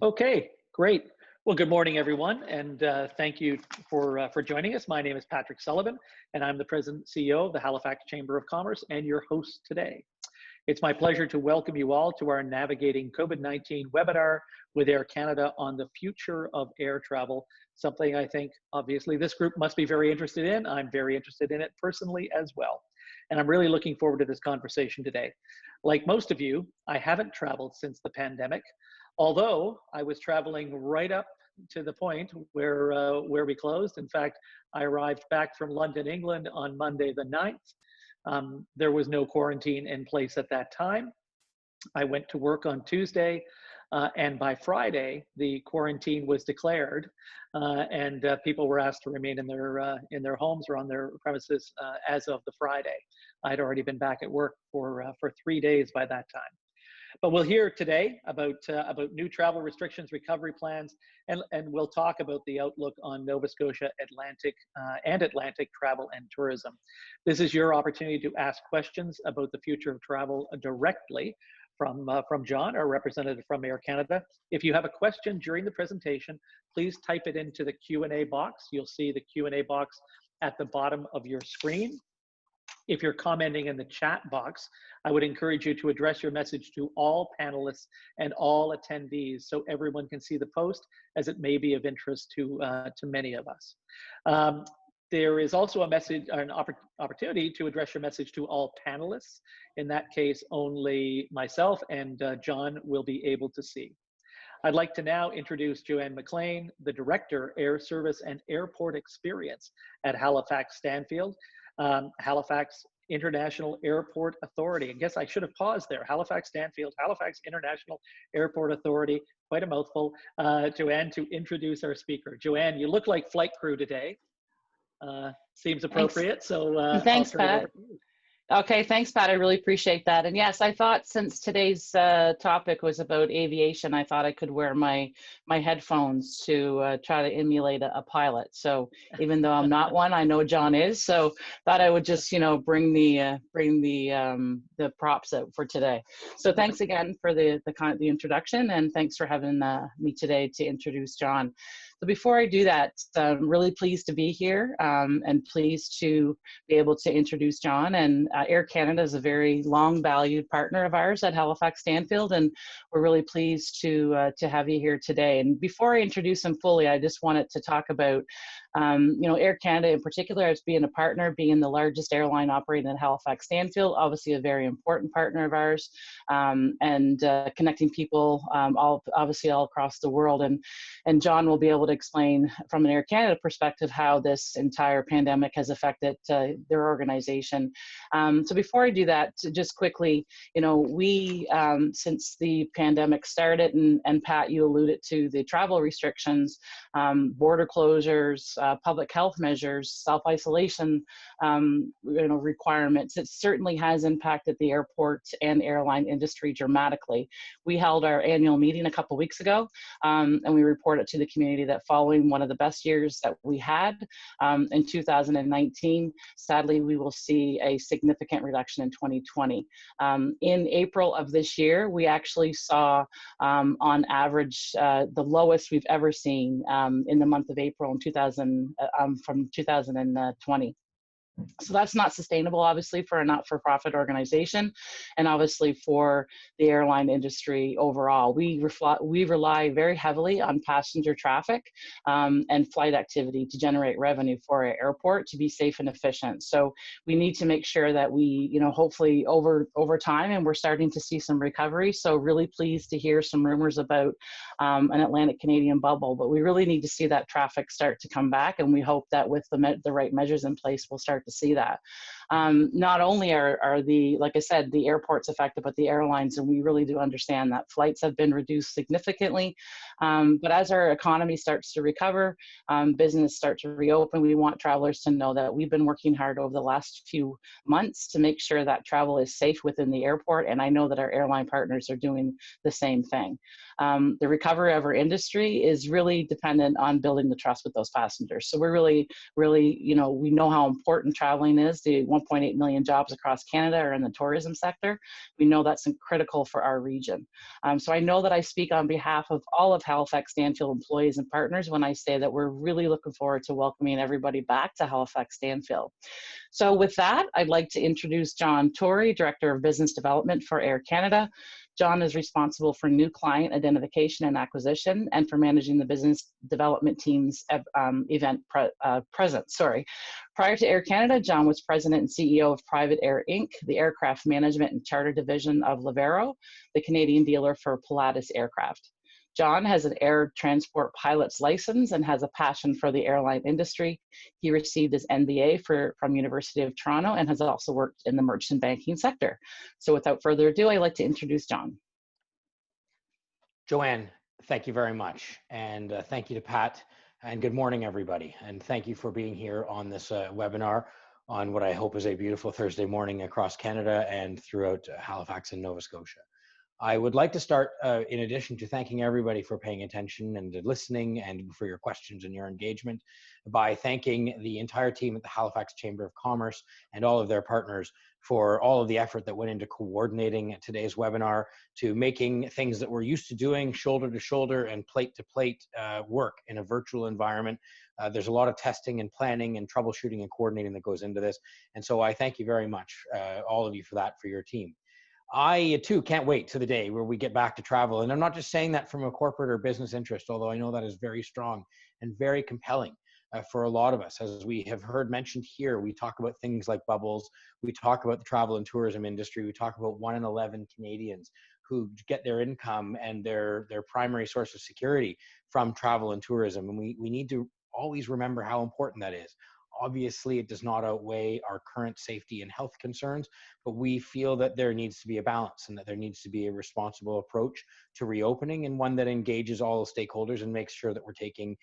Okay, great. Well, good morning, everyone, and thank you for joining us. My name is Patrick Sullivan, and I'm the President and CEO of the Halifax Chamber of Commerce and your host today. It's my pleasure to welcome you all to our Navigating COVID-19 webinar with Air Canada on the future of air travel, something I think, obviously, this group must be very interested in. I'm very interested in it personally as well. And I'm really looking forward to this conversation today. Like most of you, I haven't traveled since the pandemic, although I was traveling right up to the point where we closed. In fact, I arrived back from London, England on Monday the 9th. There was no quarantine in place at that time. I went to work on Tuesday, and by Friday, the quarantine was declared, and people were asked to remain in their homes or on their premises as of the Friday. I'd already been back at work for 3 days by that time. But we'll hear today about new travel restrictions, recovery plans, and we'll talk about the outlook on Nova Scotia, Atlantic travel and tourism. This is your opportunity to ask questions about the future of travel directly from John, our representative from Air Canada. If you have a question during the presentation, please type it into the Q&A box. You'll see the Q&A box at the bottom of your screen. If you're commenting in the chat box, I would encourage you to address your message to all panelists and all attendees so everyone can see the post, as it may be of interest to many of us. There is also an opportunity to address your message to all panelists. In that case, only myself and John will be able to see. I'd like to now introduce Joanne McLean, the Director, Air Service and Airport Experience at Halifax Stanfield. Halifax International Airport Authority. I guess I should have paused there. Halifax Stanfield, Halifax International Airport Authority, quite a mouthful. Joanne, to introduce our speaker. Joanne, you look like flight crew today. Seems appropriate. Thanks. So thanks, Pat. Okay, thanks, Pat. I really appreciate that. And yes, I thought since today's topic was about aviation, I thought I could wear my headphones to try to emulate a pilot. So even though I'm not one, I know John is. So thought I would just bring the props out for today. So thanks again for the introduction, and thanks for having me today to introduce John. So before I do that, I'm really pleased to be here and pleased to be able to introduce John. And Air Canada is a very long valued partner of ours at Halifax Stanfield, and we're really pleased to have you here today. And before I introduce him fully, I just wanted to talk about Air Canada in particular as being a partner, being the largest airline operating at Halifax Stanfield, obviously a very important partner of ours, and connecting people obviously all across the world. And John will be able to explain from an Air Canada perspective how this entire pandemic has affected their organization. So before I do that, just quickly, we, since the pandemic started, and Pat, you alluded to the travel restrictions, border closures, public health measures, self-isolation, requirements, it certainly has impacted the airport and airline industry dramatically. We held our annual meeting a couple weeks ago, and we reported to the community that following one of the best years that we had in 2019, sadly, we will see a significant reduction in 2020. In April of this year, we actually saw, on average, the lowest we've ever seen in the month of April from 2020. So that's not sustainable, obviously, for a not-for-profit organization, and obviously for the airline industry overall. We rely very heavily on passenger traffic and flight activity to generate revenue for our airport to be safe and efficient. So we need to make sure that we, hopefully over time, and we're starting to see some recovery. So really pleased to hear some rumors about an Atlantic Canadian bubble, but we really need to see that traffic start to come back, and we hope that with the right measures in place, we'll start to see that. Not only are the, like I said, the airports affected, but the airlines, and we really do understand that flights have been reduced significantly. But as our economy starts to recover, business starts to reopen, we want travelers to know that we've been working hard over the last few months to make sure that travel is safe within the airport, and I know that our airline partners are doing the same thing. The recovery of our industry is really dependent on building the trust with those passengers. So we're really, we know how important reason traveling is. The 1.8 million jobs across Canada are in the tourism sector. We know that's critical for our region. So I know that I speak on behalf of all of Halifax Stanfield employees and partners when I say that we're really looking forward to welcoming everybody back to Halifax Stanfield. So with that, I'd like to introduce John Tory, Director of Business Development for Air Canada. John is responsible for new client identification and acquisition and for managing the business development team's event presence. Prior to Air Canada, John was president and CEO of Private Air Inc., the aircraft management and charter division of Lavero, the Canadian dealer for Pilatus aircraft. John has an air transport pilot's license and has a passion for the airline industry. He received his MBA from University of Toronto and has also worked in the merchant banking sector. So without further ado, I'd like to introduce John. Joanne, thank you very much. And thank you to Pat. And good morning, everybody. And thank you for being here on this webinar on what I hope is a beautiful Thursday morning across Canada and throughout Halifax and Nova Scotia. I would like to start, in addition to thanking everybody for paying attention and listening and for your questions and your engagement, by thanking the entire team at the Halifax Chamber of Commerce and all of their partners for all of the effort that went into coordinating today's webinar, to making things that we're used to doing shoulder to shoulder and plate to plate work in a virtual environment. There's a lot of testing and planning and troubleshooting and coordinating that goes into this. And so I thank you very much, all of you, for that, for your team. I, too, can't wait to the day where we get back to travel. And I'm not just saying that from a corporate or business interest, although I know that is very strong and very compelling for a lot of us. As we have heard mentioned here, we talk about things like bubbles. We talk about the travel and tourism industry. We talk about 1 in 11 Canadians who get their income and their primary source of security from travel and tourism. And we need to always remember how important that is. Obviously, it does not outweigh our current safety and health concerns, but we feel that there needs to be a balance and that there needs to be a responsible approach to reopening, and one that engages all the stakeholders and makes sure that we're taking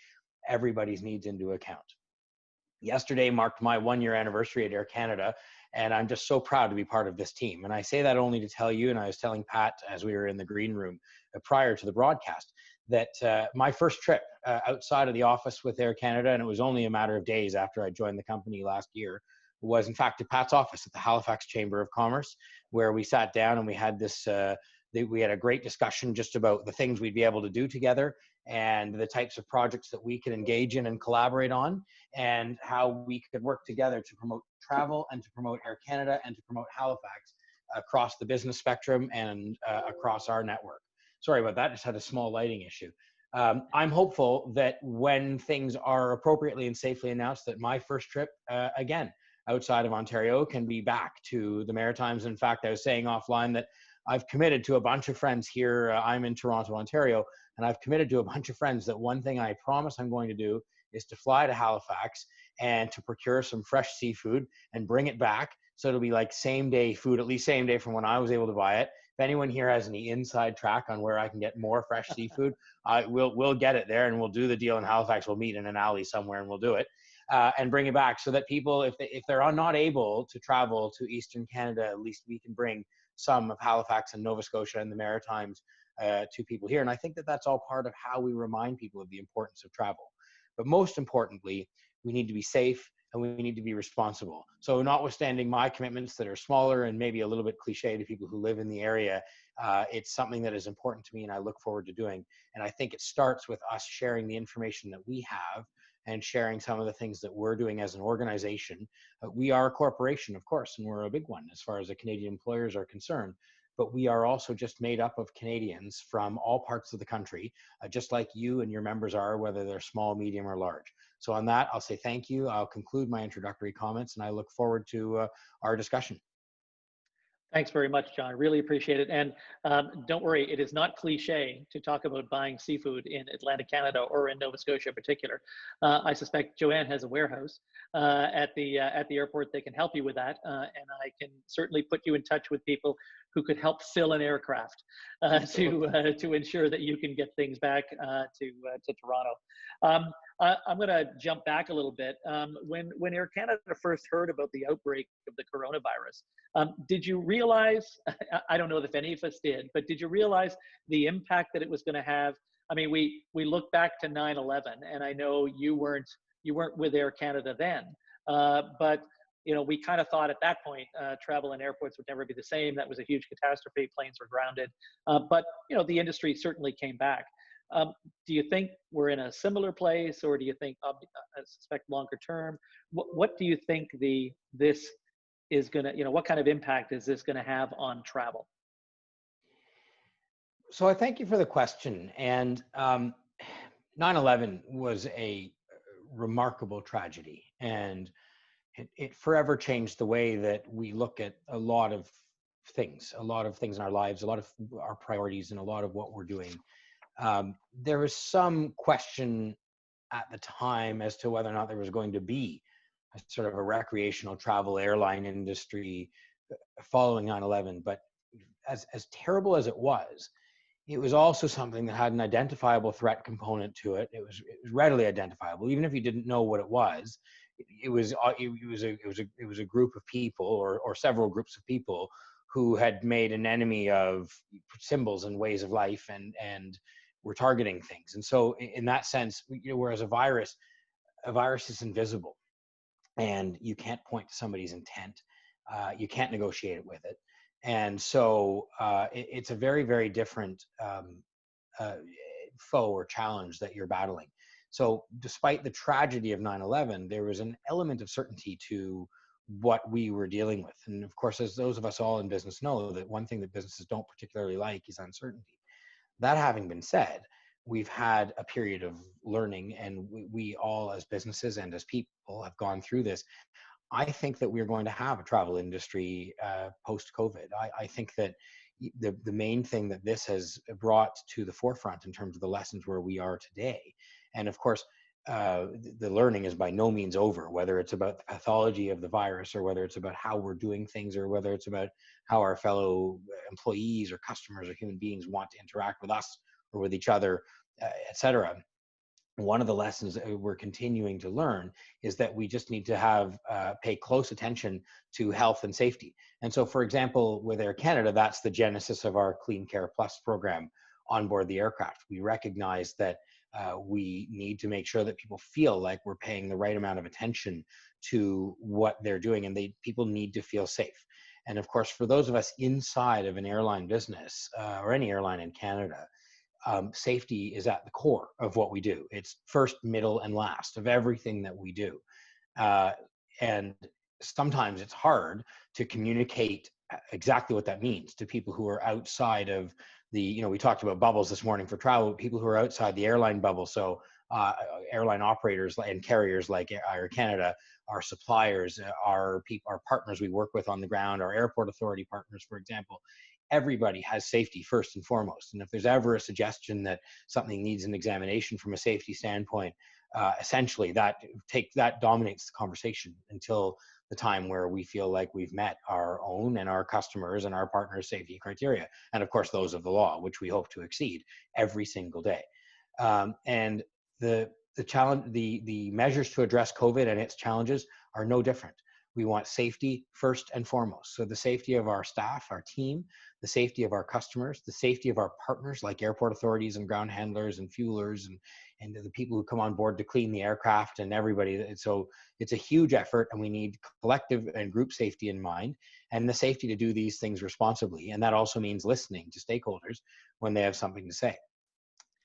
everybody's needs into account. Yesterday marked my 1-year anniversary at Air Canada, and I'm just so proud to be part of this team. And I say that only to tell you, and I was telling Pat as we were in the green room prior to the broadcast, that my first trip outside of the office with Air Canada, and it was only a matter of days after I joined the company last year, was in fact to Pat's office at the Halifax Chamber of Commerce, where we sat down and we had this, we had a great discussion just about the things we'd be able to do together and the types of projects that we could engage in and collaborate on, and how we could work together to promote travel and to promote Air Canada and to promote Halifax across the business spectrum and across our network. Sorry about that, just had a small lighting issue. I'm hopeful that when things are appropriately and safely announced, that my first trip, again, outside of Ontario can be back to the Maritimes. In fact, I was saying offline that I've committed to a bunch of friends here. I'm in Toronto, Ontario, and I've committed to a bunch of friends that one thing I promise I'm going to do is to fly to Halifax and to procure some fresh seafood and bring it back. So it'll be like same day food, at least same day from when I was able to buy it. If anyone here has any inside track on where I can get more fresh seafood, we'll get it there, and we'll do the deal in Halifax. We'll meet in an alley somewhere and we'll do it and bring it back, so that people, if they're not able to travel to Eastern Canada, at least we can bring some of Halifax and Nova Scotia and the Maritimes to people here. And I think that that's all part of how we remind people of the importance of travel. But most importantly, we need to be safe and we need to be responsible. So notwithstanding my commitments that are smaller and maybe a little bit cliche to people who live in the area, it's something that is important to me and I look forward to doing. And I think it starts with us sharing the information that we have and sharing some of the things that we're doing as an organization. We are a corporation, of course, and we're a big one as far as the Canadian employers are concerned. But we are also just made up of Canadians from all parts of the country, just like you and your members are, whether they're small, medium, or large. So on that, I'll say thank you. I'll conclude my introductory comments, and I look forward to our discussion. Thanks very much, John. Really appreciate it. And don't worry, it is not cliche to talk about buying seafood in Atlantic Canada or in Nova Scotia in particular. I suspect Joanne has a warehouse at the airport that can help you with that, and I can certainly put you in touch with people who could help fill an aircraft to ensure that you can get things back to Toronto. I'm going to jump back a little bit. When Air Canada first heard about the outbreak of the coronavirus, did you realize, I don't know if any of us did, but did you realize the impact that it was going to have? I mean, we look back to 9/11, and I know you weren't with Air Canada then, but we kind of thought at that point travel and airports would never be the same. That was a huge catastrophe. Planes were grounded. But the industry certainly came back. Do you think we're in a similar place, or do you think, I suspect longer term, what do you think this is going to, what kind of impact is this going to have on travel? So I thank you for the question. And 9/11 was a remarkable tragedy, and it forever changed the way that we look at a lot of things in our lives, a lot of our priorities, and a lot of what we're doing. There was some question at the time as to whether or not there was going to be a sort of a recreational travel airline industry following 9/11. But as terrible as it was also something that had an identifiable threat component to it. It was readily identifiable, even if you didn't know what it was. It was a group of people, or several groups of people, who had made an enemy of symbols and ways of life, and were targeting things. And so, in that sense, whereas a virus is invisible, and you can't point to somebody's intent, you can't negotiate it with it. And so it's a very, very different foe or challenge that you're battling. So despite the tragedy of 9/11, there was an element of certainty to what we were dealing with. And of course, as those of us all in business know, that one thing that businesses don't particularly like is uncertainty. That having been said, we've had a period of learning, and we all as businesses and as people have gone through this. I think that we're going to have a travel industry post-COVID. I think that the main thing that this has brought to the forefront in terms of the lessons where we are today, and of course, the learning is by no means over, whether it's about the pathology of the virus, or whether it's about how we're doing things, or whether it's about how our fellow employees or customers or human beings want to interact with us or with each other, et cetera. One of the lessons that we're continuing to learn is that we just need to pay close attention to health and safety. And so, for example, with Air Canada, that's the genesis of our CleanCare Plus program on board the aircraft. We recognize that we need to make sure that people feel like we're paying the right amount of attention to what they're doing, and people need to feel safe. And of course, for those of us inside of an airline business or any airline in Canada, safety is at the core of what we do. It's first, middle, and last of everything that we do. And sometimes it's hard to communicate exactly what that means to people who are outside of we talked about bubbles this morning for travel, people who are outside the airline bubble. So airline operators and carriers like Air Canada, our suppliers, our partners we work with on the ground, our airport authority partners, for example. Everybody has safety first and foremost. And if there's ever a suggestion that something needs an examination from a safety standpoint, essentially that dominates the conversation until the time where we feel like we've met our own and our customers and our partners' safety criteria. And of course, those of the law, which we hope to exceed every single day. And the challenge, the measures to address COVID and its challenges are no different. We want safety first and foremost. So the safety of our staff, our team, the safety of our customers, the safety of our partners like airport authorities and ground handlers and fuelers and the people who come on board to clean the aircraft and everybody. So it's a huge effort, and we need collective and group safety in mind, and the safety to do these things responsibly. And that also means listening to stakeholders when they have something to say.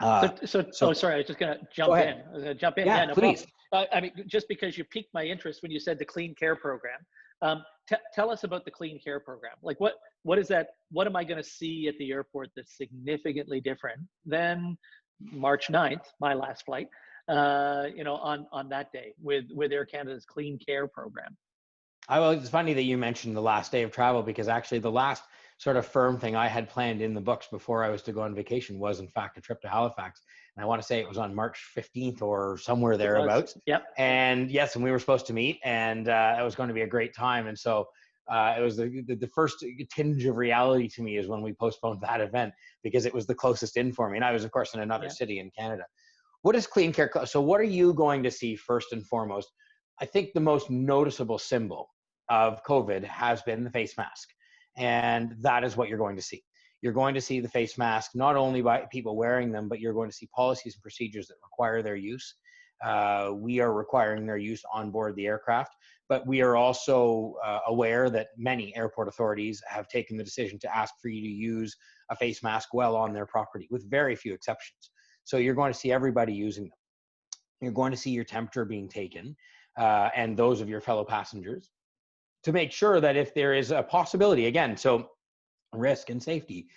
Sorry, I was just going to jump in. Yeah, no please. I mean, just because you piqued my interest when you said the CleanCare program, tell us about the CleanCare program. Like, what is that? What am I going to see at the airport that's significantly different than March 9th, my last flight, on that day with Air Canada's CleanCare program? Well, it's funny that you mentioned the last day of travel, because actually the last sort of firm thing I had planned in the books before I was to go on vacation was, in fact, a trip to Halifax. And I want to say it was on March 15th or somewhere thereabouts. Yep. And yes, and we were supposed to meet, and it was going to be a great time. And so it was the first tinge of reality to me is when we postponed that event, because it was the closest in for me. And I was, of course, in another city in Canada. What is CleanCare? So what are you going to see first and foremost? I think the most noticeable symbol of COVID has been the face mask. And that is what you're going to see. You're going to see the face mask, not only by people wearing them, but you're going to see policies and procedures that require their use. We are requiring their use on board the aircraft, but we are also aware that many airport authorities have taken the decision to ask for you to use a face mask while on their property, with very few exceptions. So you're going to see everybody using them. You're going to see your temperature being taken, and those of your fellow passengers, to make sure that if there is a possibility, again, so risk and safety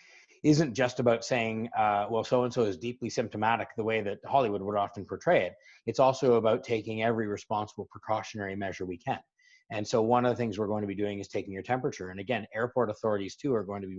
isn't just about saying, well, so-and-so is deeply symptomatic the way that Hollywood would often portray it. It's also about taking every responsible precautionary measure we can. And so one of the things we're going to be doing is taking your temperature. And again, airport authorities too are going to be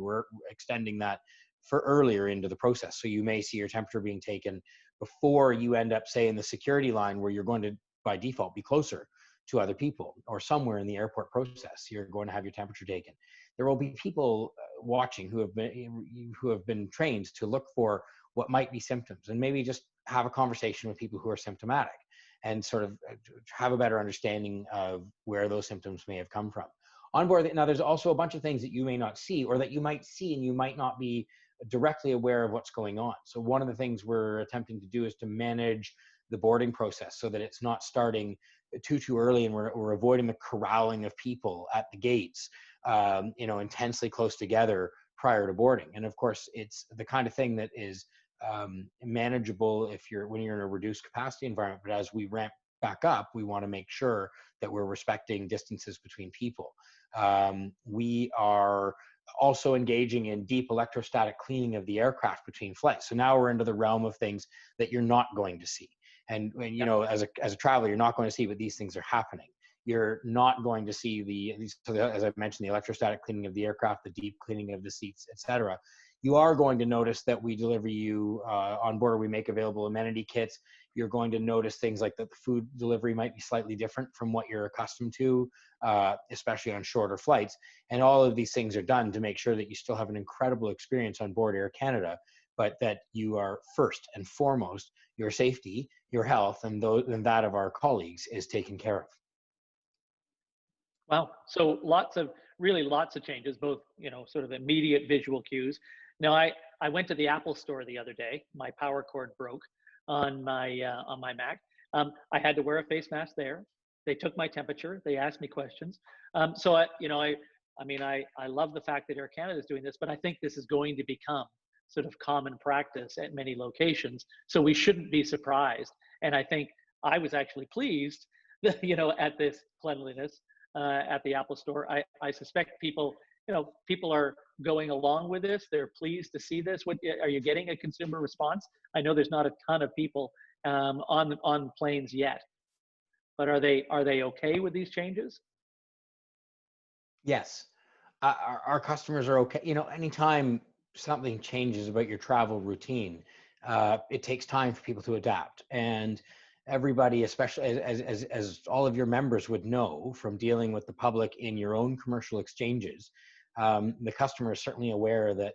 extending that for earlier into the process. So you may see your temperature being taken before you end up, say, in the security line, where you're going to, by default, be closer to other people, or somewhere in the airport process, you're going to have your temperature taken. There will be people watching who have been trained to look for what might be symptoms, and maybe just have a conversation with people who are symptomatic and sort of have a better understanding of where those symptoms may have come from. On board, now there's also a bunch of things that you may not see, or that you might see and you might not be directly aware of what's going on. So one of the things we're attempting to do is to manage the boarding process so that it's not starting too early, and we're avoiding the corralling of people at the gates, intensely close together prior to boarding. And of course, it's the kind of thing that is manageable when you're in a reduced capacity environment. But as we ramp back up, we want to make sure that we're respecting distances between people. We are also engaging in deep electrostatic cleaning of the aircraft between flights. So now we're into the realm of things that you're not going to see. And as a traveler, you're not going to see, but these things are happening. You're not going to see as I mentioned, the electrostatic cleaning of the aircraft, the deep cleaning of the seats, etc. You are going to notice that we deliver you on board. We make available amenity kits. You're going to notice things like that the food delivery might be slightly different from what you're accustomed to, especially on shorter flights. And all of these things are done to make sure that you still have an incredible experience on board Air Canada, but that you are first and foremost, your safety, your health, and that of our colleagues is taken care of. Wow. So lots of changes, both, sort of immediate visual cues. Now, I went to the Apple store the other day. My power cord broke on my Mac. I had to wear a face mask there. They took my temperature. They asked me questions. So I love the fact that Air Canada is doing this, but I think this is going to become sort of common practice at many locations. So we shouldn't be surprised. And I think I was actually pleased, at this cleanliness at the Apple store. I suspect people are going along with this. They're pleased to see this. Are you getting a consumer response? I know there's not a ton of people on planes yet, but are they okay with these changes? Yes, our customers are okay. Anytime something changes about your travel routine, it takes time for people to adapt. And everybody, especially as all of your members would know from dealing with the public in your own commercial exchanges, the customer is certainly aware that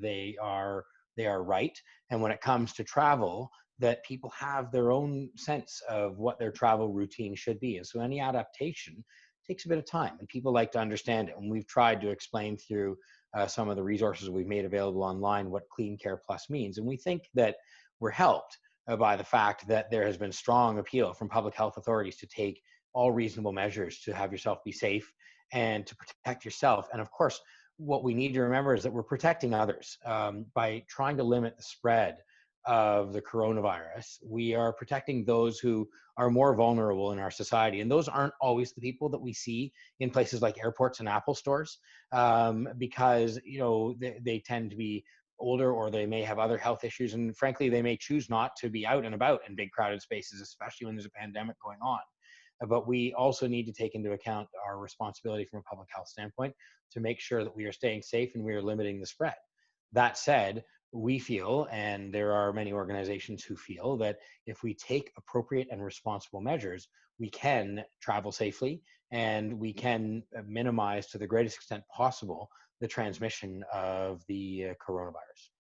they are right. And when it comes to travel, that people have their own sense of what their travel routine should be. And so any adaptation takes a bit of time, and people like to understand it. And we've tried to explain through some of the resources we've made available online what CleanCare Plus means. And we think that we're helped by the fact that there has been strong appeal from public health authorities to take all reasonable measures to have yourself be safe and to protect yourself. And of course, what we need to remember is that we're protecting others by trying to limit the spread of the coronavirus. We are protecting those who are more vulnerable in our society. And those aren't always the people that we see in places like airports and Apple stores, because they tend to be older, or they may have other health issues. And frankly, they may choose not to be out and about in big crowded spaces, especially when there's a pandemic going on. But we also need to take into account our responsibility from a public health standpoint to make sure that we are staying safe and we are limiting the spread. That said, we feel, and there are many organizations who feel, that if we take appropriate and responsible measures, we can travel safely and we can minimize to the greatest extent possible the transmission of the coronavirus.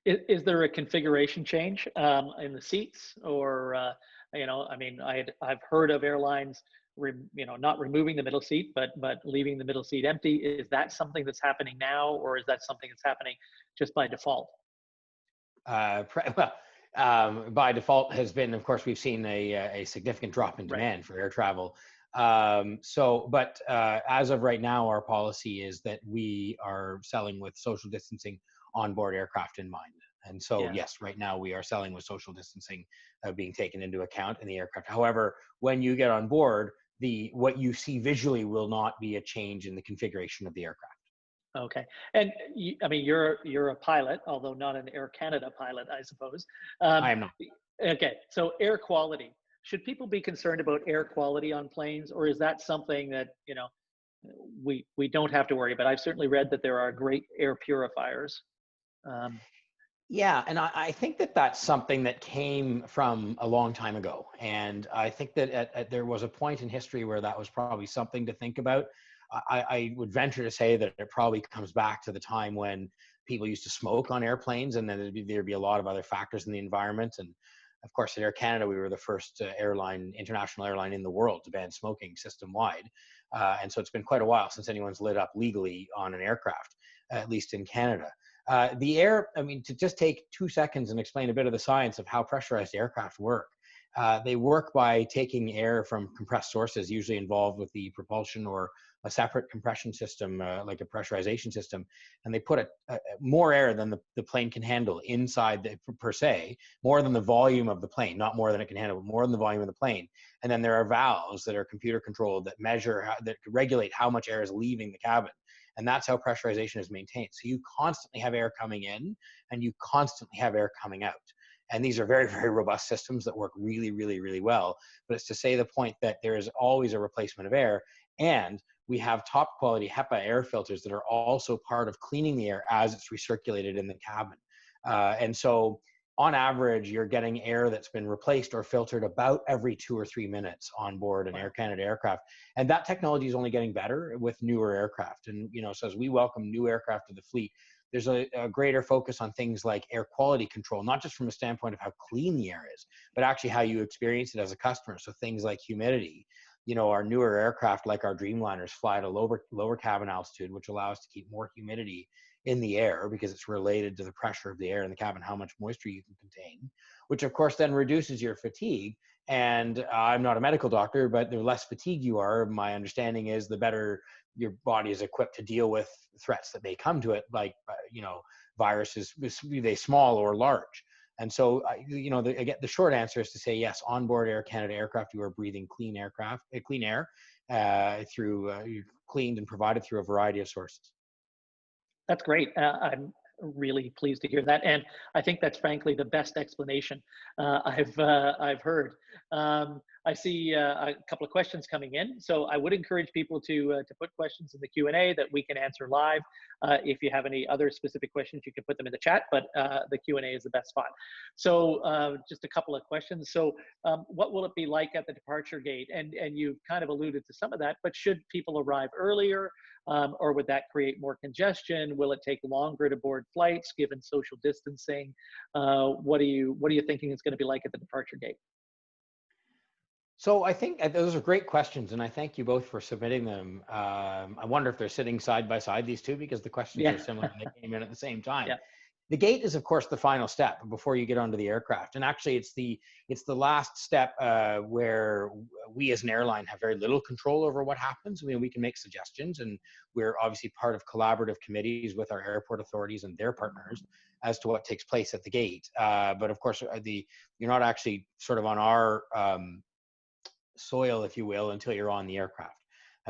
Is there a configuration change in the seats, or I've heard of airlines, not removing the middle seat, but leaving the middle seat empty. Is that something that's happening now, or is that something that's happening just by default? Well, by default has been, of course, we've seen a significant drop in demand for air travel. But as of right now, our policy is that we are selling with social distancing on board aircraft in mind. And so, Yeah. yes, right now we are selling with social distancing being taken into account in the aircraft. However, when you get on board, what you see visually will not be a change in the configuration of the aircraft. Okay. And I mean, you're a pilot, although not an Air Canada pilot, I suppose. I Um, am not. okay. So air quality. Should people be concerned about air quality on planes, or is that something that, we don't have to worry about? I've certainly read that there are great air purifiers. Um, Yeah, and I think that that's something that came from a long time ago. And I think that there was a point in history where that was probably something to think about. I would venture to say that it probably comes back to the time when people used to smoke on airplanes, and then there'd be a lot of other factors in the environment. And of course, at Air Canada, we were the first international airline in the world to ban smoking system-wide. And so it's been quite a while since anyone's lit up legally on an aircraft, at least in Canada. The air, I mean, to just take 2 seconds and explain a bit of the science of how pressurized aircraft work. They work by taking air from compressed sources, usually involved with the propulsion or a separate compression system, like a pressurization system, and they put more air than the plane can handle inside per se, more than the volume of the plane, not more than it can handle, but more than the volume of the plane. And then there are valves that are computer controlled that that regulate how much air is leaving the cabin. And that's how pressurization is maintained. So you constantly have air coming in and you constantly have air coming out. And these are very, very robust systems that work really, really, really well. But it's to say the point that there is always a replacement of air. And we have top quality HEPA air filters that are also part of cleaning the air as it's recirculated in the cabin. And so on average, you're getting air that's been replaced or filtered about every 2 or 3 minutes on board an Air Canada aircraft. And that technology is only getting better with newer aircraft. And, so as we welcome new aircraft to the fleet, there's a greater focus on things like air quality control, not just from a standpoint of how clean the air is, but actually how you experience it as a customer. So things like humidity. Our newer aircraft, like our Dreamliners, fly at a lower cabin altitude, which allows us to keep more humidity in the air because it's related to the pressure of the air in the cabin, how much moisture you can contain, which of course then reduces your fatigue. And I'm not a medical doctor, but the less fatigued you are, my understanding is the better your body is equipped to deal with threats that may come to it, like, viruses, be they small or large. And so, again, the short answer is to say yes. Onboard Air Canada aircraft, you are breathing clean air through cleaned and provided through a variety of sources. That's great. I'm really pleased to hear that, and I think that's frankly the best explanation I've heard. I see a couple of questions coming in, so I would encourage people to put questions in the Q&A that we can answer live. If you have any other specific questions, you can put them in the chat, but the Q&A is the best spot. So just a couple of questions. So what will it be like at the departure gate? And you've kind of alluded to some of that, but should people arrive earlier? Or would that create more congestion? Will it take longer to board flights given social distancing? What are you thinking it's going to be like at the departure gate? So I think those are great questions, and I thank you both for submitting them. I wonder if they're sitting side by side, these two, because the questions are similar and they came in at the same time. Yeah. The gate is, of course, the final step before you get onto the aircraft, and actually, it's the last step where we as an airline have very little control over what happens. I mean, we can make suggestions, and we're obviously part of collaborative committees with our airport authorities and their partners as to what takes place at the gate. But of course, you're not actually sort of on our soil, if you will, until you're on the aircraft.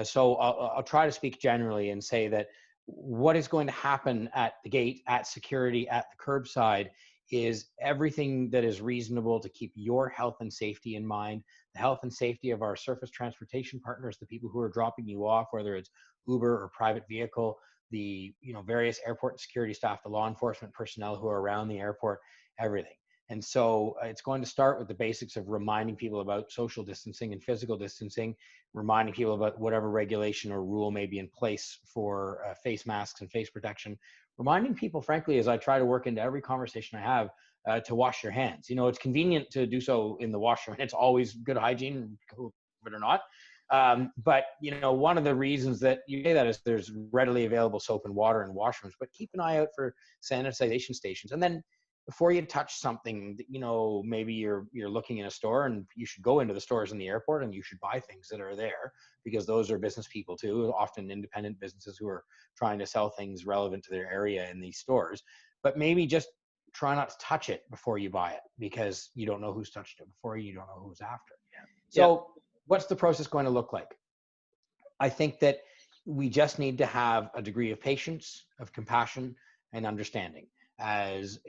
So I'll try to speak generally and say that what is going to happen at the gate, at security, at the curbside is everything that is reasonable to keep your health and safety in mind, the health and safety of our surface transportation partners, the people who are dropping you off, whether it's Uber or private vehicle, the various airport security staff, the law enforcement personnel who are around the airport, everything. And so it's going to start with the basics of reminding people about social distancing and physical distancing, reminding people about whatever regulation or rule may be in place for face masks and face protection, reminding people, frankly, as I try to work into every conversation I have, to wash your hands. It's convenient to do so in the washroom. It's always good hygiene, believe it or not. But one of the reasons that you say that is there's readily available soap and water in washrooms, but keep an eye out for sanitization stations. And then before you touch something, maybe you're looking in a store, and you should go into the stores in the airport and you should buy things that are there, because those are business people too, often independent businesses who are trying to sell things relevant to their area in these stores. But maybe just try not to touch it before you buy it, because you don't know who's touched it before, you don't know who's after. So what's the process going to look like? I think that we just need to have a degree of patience, of compassion, and understanding. As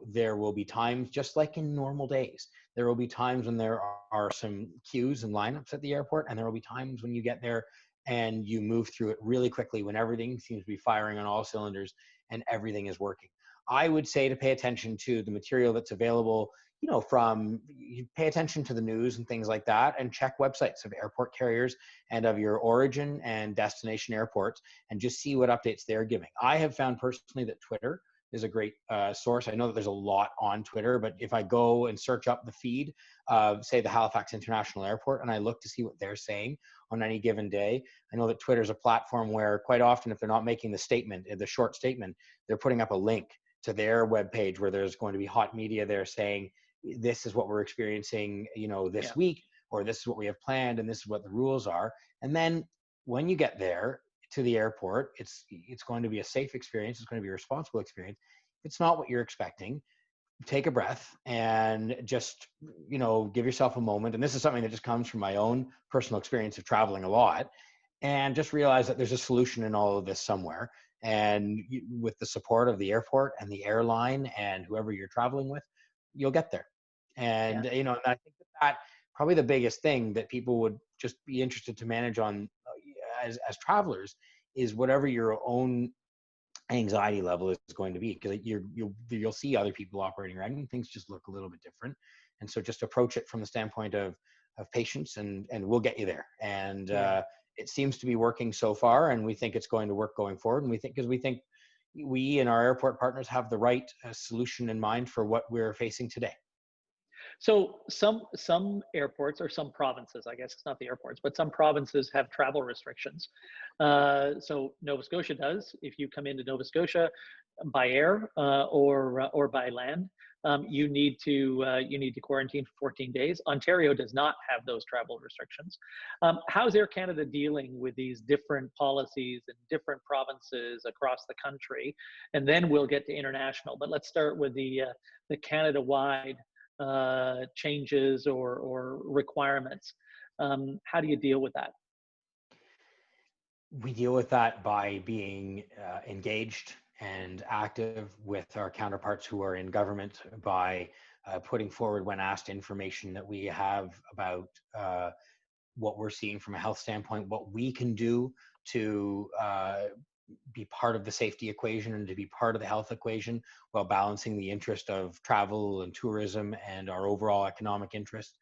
there will be times, just like in normal days, there will be times when there are some queues and lineups at the airport, and there will be times when you get there and you move through it really quickly, when everything seems to be firing on all cylinders and everything is working. I would say to pay attention to the material that's available, you pay attention to the news and things like that, and check websites of airport carriers and of your origin and destination airports, and just see what updates they're giving. I have found personally that Twitter is a great source. I know that there's a lot on Twitter, but if I go and search up the feed of, say, the Halifax International Airport, and I look to see what they're saying on any given day, I know that Twitter is a platform where quite often, if they're not making the short statement, they're putting up a link to their webpage where there's going to be hot media there saying, this is what we're experiencing, this week, or this is what we have planned, and this is what the rules are. And then when you get there to the airport, it's going to be a safe experience. It's going to be a responsible experience. If it's not what you're expecting, take a breath and just, give yourself a moment. And this is something that just comes from my own personal experience of traveling a lot, and just realize that there's a solution in all of this somewhere. And with the support of the airport and the airline and whoever you're traveling with, you'll get there. And, and I think that probably the biggest thing that people would just be interested to manage on as travelers is whatever your own anxiety level is going to be, because you'll see other people operating around and things just look a little bit different. And so just approach it from the standpoint of patience, and we'll get you there. And it seems to be working so far, and we think it's going to work going forward. And we think we and our airport partners have the right solution in mind for what we're facing today. So some airports, or some provinces, I guess it's not the airports, but some provinces have travel restrictions. So Nova Scotia does. If you come into Nova Scotia by air or by land, you need to quarantine for 14 days. Ontario does not have those travel restrictions. How's Air Canada dealing with these different policies in different provinces across the country? And then we'll get to international. But let's start with the Canada-wide changes or requirements. How do you deal with that? We deal with that by being engaged and active with our counterparts who are in government, by putting forward, when asked, information that we have about what we're seeing from a health standpoint, what we can do to be part of the safety equation and to be part of the health equation, while balancing the interest of travel and tourism and our overall economic interest.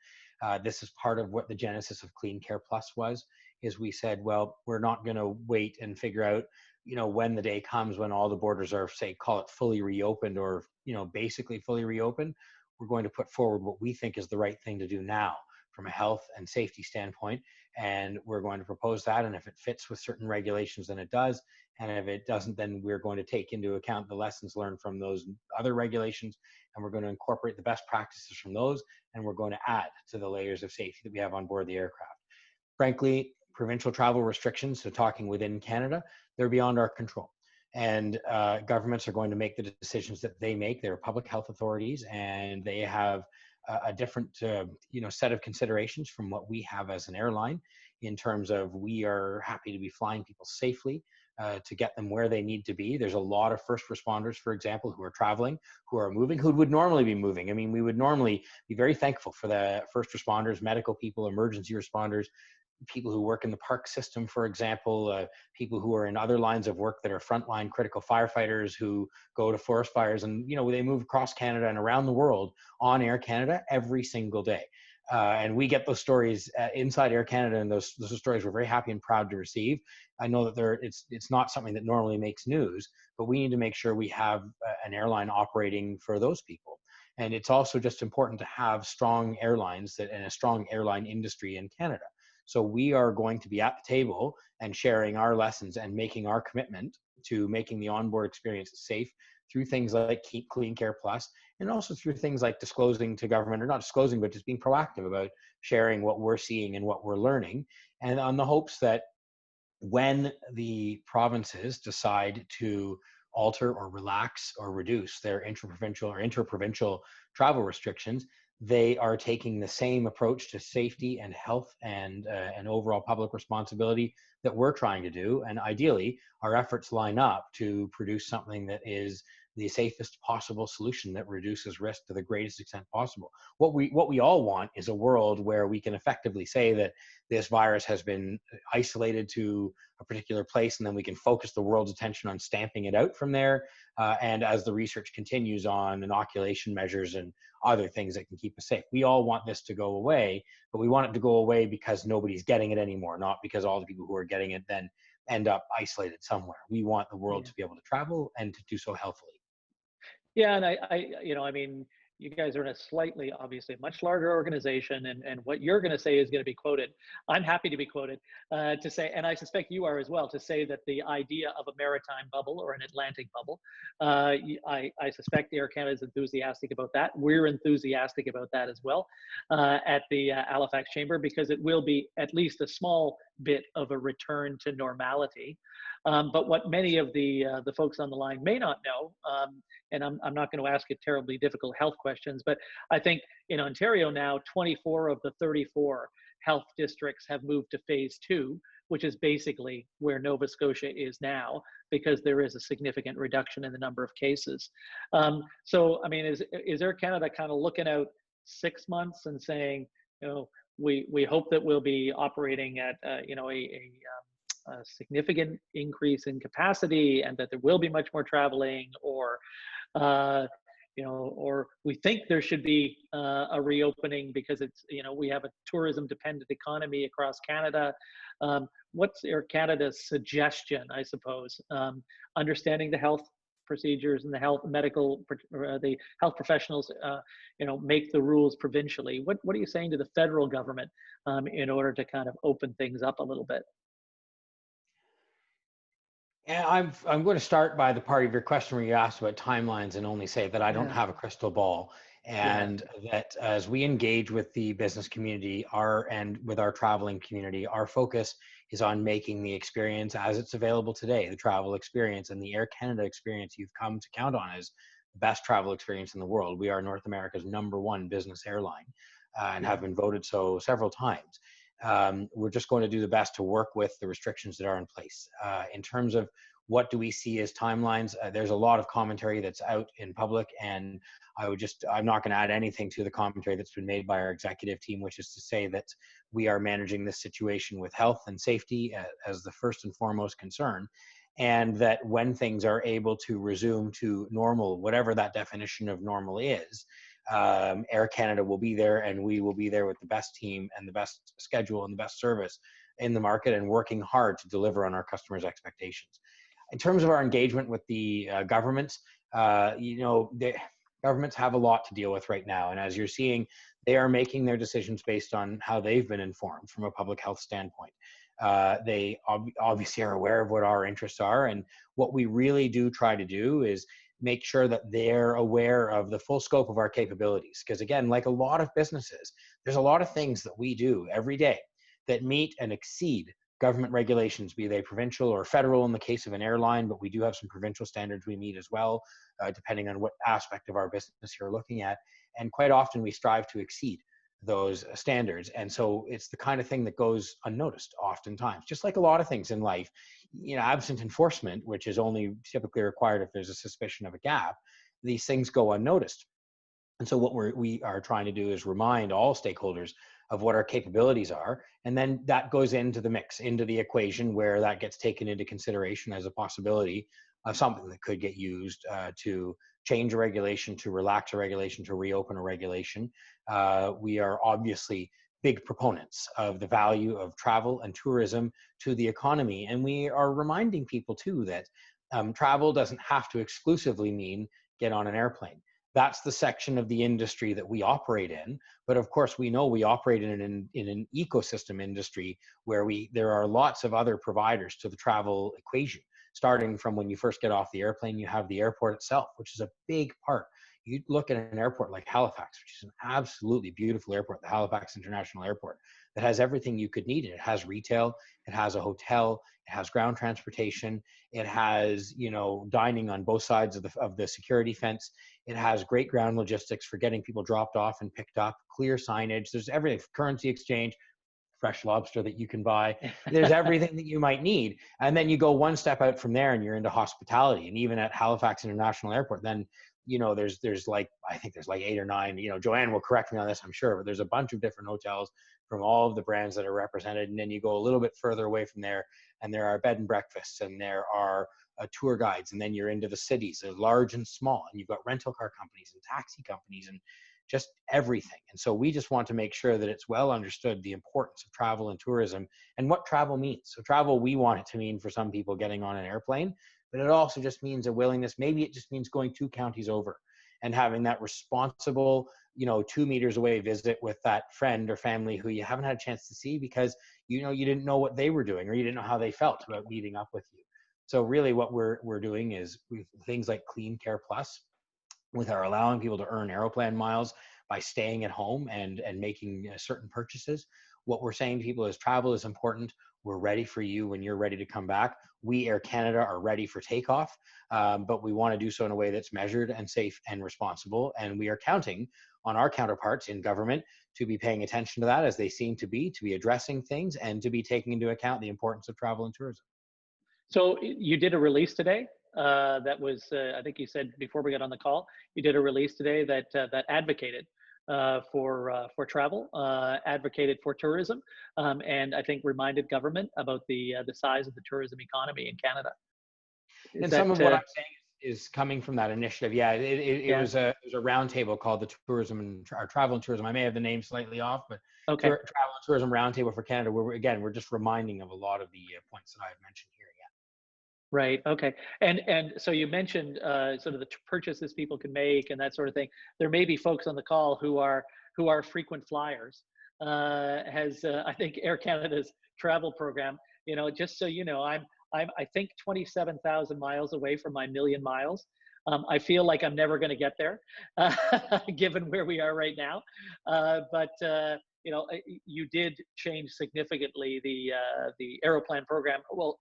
This is part of what the genesis of CleanCare Plus was, is we said, well, we're not going to wait and figure out, when the day comes when all the borders are, say, call it fully reopened, or, basically fully reopened. We're going to put forward what we think is the right thing to do now from a health and safety standpoint. And we're going to propose that. And if it fits with certain regulations, then it does. And if it doesn't, then we're going to take into account the lessons learned from those other regulations. And we're going to incorporate the best practices from those. And we're going to add to the layers of safety that we have on board the aircraft. Frankly, provincial travel restrictions, so talking within Canada, they're beyond our control. And governments are going to make the decisions that they make. They're public health authorities, and they have a different set of considerations from what we have as an airline, in terms of, we are happy to be flying people safely to get them where they need to be. There's a lot of first responders, for example, who are traveling, who are moving, who would normally be moving. I mean, we would normally be very thankful for the first responders, medical people, emergency responders, people who work in the park system, for example, people who are in other lines of work that are frontline critical firefighters who go to forest fires, and they move across Canada and around the world on Air Canada every single day. And we get those stories inside Air Canada, and those stories we're very happy and proud to receive. I know that it's not something that normally makes news, but we need to make sure we have an airline operating for those people. And it's also just important to have strong airlines and a strong airline industry in Canada. So we are going to be at the table and sharing our lessons and making our commitment to making the onboard experience safe through things like Keep Clean Care Plus, and also through things like disclosing to government, or not disclosing, but just being proactive about sharing what we're seeing and what we're learning, and on the hopes that when the provinces decide to alter or relax or reduce their interprovincial travel restrictions, they are taking the same approach to safety and health and overall public responsibility that we're trying to do. And ideally, our efforts line up to produce something that is the safest possible solution that reduces risk to the greatest extent possible. What we all want is a world where we can effectively say that this virus has been isolated to a particular place, and then we can focus the world's attention on stamping it out from there. And as the research continues on inoculation measures and other things that can keep us safe, we all want this to go away, but we want it to go away because nobody's getting it anymore, not because all the people who are getting it then end up isolated somewhere. We want the world to be able to travel and to do so healthily. Yeah, and I mean, you guys are in a slightly, obviously, much larger organization, and what you're going to say is going to be quoted. I'm happy to be quoted to say, and I suspect you are as well, to say that the idea of a maritime bubble or an Atlantic bubble, I suspect Air Canada is enthusiastic about that. We're enthusiastic about that as well at the Halifax Chamber, because it will be at least a small bit of a return to normality. But what many of the folks on the line may not know, and I'm not going to ask you terribly difficult health questions, but I think in Ontario now, 24 of the 34 health districts have moved to phase 2, which is basically where Nova Scotia is now, because there is a significant reduction in the number of cases. So, I mean, is Air Canada kind of looking out 6 months and saying, we hope that we'll be operating at, a significant increase in capacity, and that there will be much more traveling, or or we think there should be a reopening because it's, we have a tourism dependent economy across Canada. What's Air Canada's suggestion, I suppose? Understanding the health procedures and the the health professionals, make the rules provincially. What are you saying to the federal government in order to kind of open things up a little bit? And I'm going to start by the part of your question where you asked about timelines, and only say that I don't Yeah. have a crystal ball, and that as we engage with the business community and with our traveling community, our focus is on making the experience as it's available today, the travel experience and the Air Canada experience you've come to count on as the best travel experience in the world. We are North America's #1 business airline and have been voted so several times. We're just going to do the best to work with the restrictions that are in place. In terms of what do we see as timelines, there's a lot of commentary that's out in public, and I'm not going to add anything to the commentary that's been made by our executive team, which is to say that we are managing this situation with health and safety as the first and foremost concern, and that when things are able to resume to normal, whatever that definition of normal is, Air Canada will be there, and we will be there with the best team and the best schedule and the best service in the market, and working hard to deliver on our customers' expectations. In terms of our engagement with the governments, the governments have a lot to deal with right now, and as you're seeing, they are making their decisions based on how they've been informed from a public health standpoint. They obviously are aware of what our interests are, and what we really do try to do is make sure that they're aware of the full scope of our capabilities. Because again, like a lot of businesses, there's a lot of things that we do every day that meet and exceed government regulations, be they provincial or federal in the case of an airline, but we do have some provincial standards we meet as well, depending on what aspect of our business you're looking at. And quite often we strive to exceed those standards. And so it's the kind of thing that goes unnoticed oftentimes, just like a lot of things in life, absent enforcement, which is only typically required if there's a suspicion of a gap, these things go unnoticed. And so what we are trying to do is remind all stakeholders of what our capabilities are. And then that goes into the mix, into the equation, where that gets taken into consideration as a possibility of something that could get used to change a regulation, to relax a regulation, to reopen a regulation. We are obviously big proponents of the value of travel and tourism to the economy. And we are reminding people too that travel doesn't have to exclusively mean get on an airplane. That's the section of the industry that we operate in. But of course, we know we operate in an ecosystem industry where there are lots of other providers to the travel equation. starting from when you first get off the airplane. You have the airport itself, which is a big part. You look at an airport like Halifax, which is an absolutely beautiful airport, the Halifax International Airport, that has everything you could need. It has retail, it has a hotel, it has ground transportation, it has, you know, dining on both sides of the security fence. It has great ground logistics for getting people dropped off and picked up, clear signage. There's everything, currency exchange, fresh lobster that you can buy. There's everything that you might need. And then you go one step out from there and you're into hospitality. And even at Halifax International Airport, then, you know, there's like, I think there's like 8 or 9, you know, Joanne will correct me on this, I'm sure, but there's a bunch of different hotels from all of the brands that are represented. And then you go a little bit further away from there and there are bed and breakfasts and there are tour guides. And then you're into the cities, large and small. And you've got rental car companies and taxi companies and just everything. And so we just want to make sure that it's well understood the importance of travel and tourism and what travel means. So travel, we want it to mean for some people getting on an airplane, but it also just means a willingness. Maybe it just means going 2 counties over and having that responsible, you know, 2 meters away visit with that friend or family who you haven't had a chance to see because, you know, you didn't know what they were doing or you didn't know how they felt about meeting up with you. So really what we're doing is things like CleanCare Plus, with our allowing people to earn Aeroplan miles by staying at home and making certain purchases. What we're saying to people is travel is important. We're ready for you when you're ready to come back. We, Air Canada, are ready for takeoff, but we want to do so in a way that's measured and safe and responsible. And we are counting on our counterparts in government to be paying attention to that, as they seem to be addressing things and to be taking into account the importance of travel and tourism. So you did a release today that was, I think you said before we got on the call, you did a release today that that advocated for travel, advocated for tourism, and I think reminded government about the size of the tourism economy in Canada. And some of what I'm saying is coming from that initiative. Yeah, it was a roundtable called the Tourism and Travel and Tourism. I may have the name slightly off, but okay. Travel and Tourism Roundtable for Canada. Where we're just reminding of a lot of the points that I've mentioned here. Right. Okay. And so you mentioned sort of the purchases people can make and that sort of thing. There may be folks on the call who are frequent flyers. I think Air Canada's travel program. You know, just so you know, I'm I think 27,000 miles away from my million miles. I feel like I'm never going to get there, given where we are right now. But you know, you did change significantly the Aeroplan program. Well,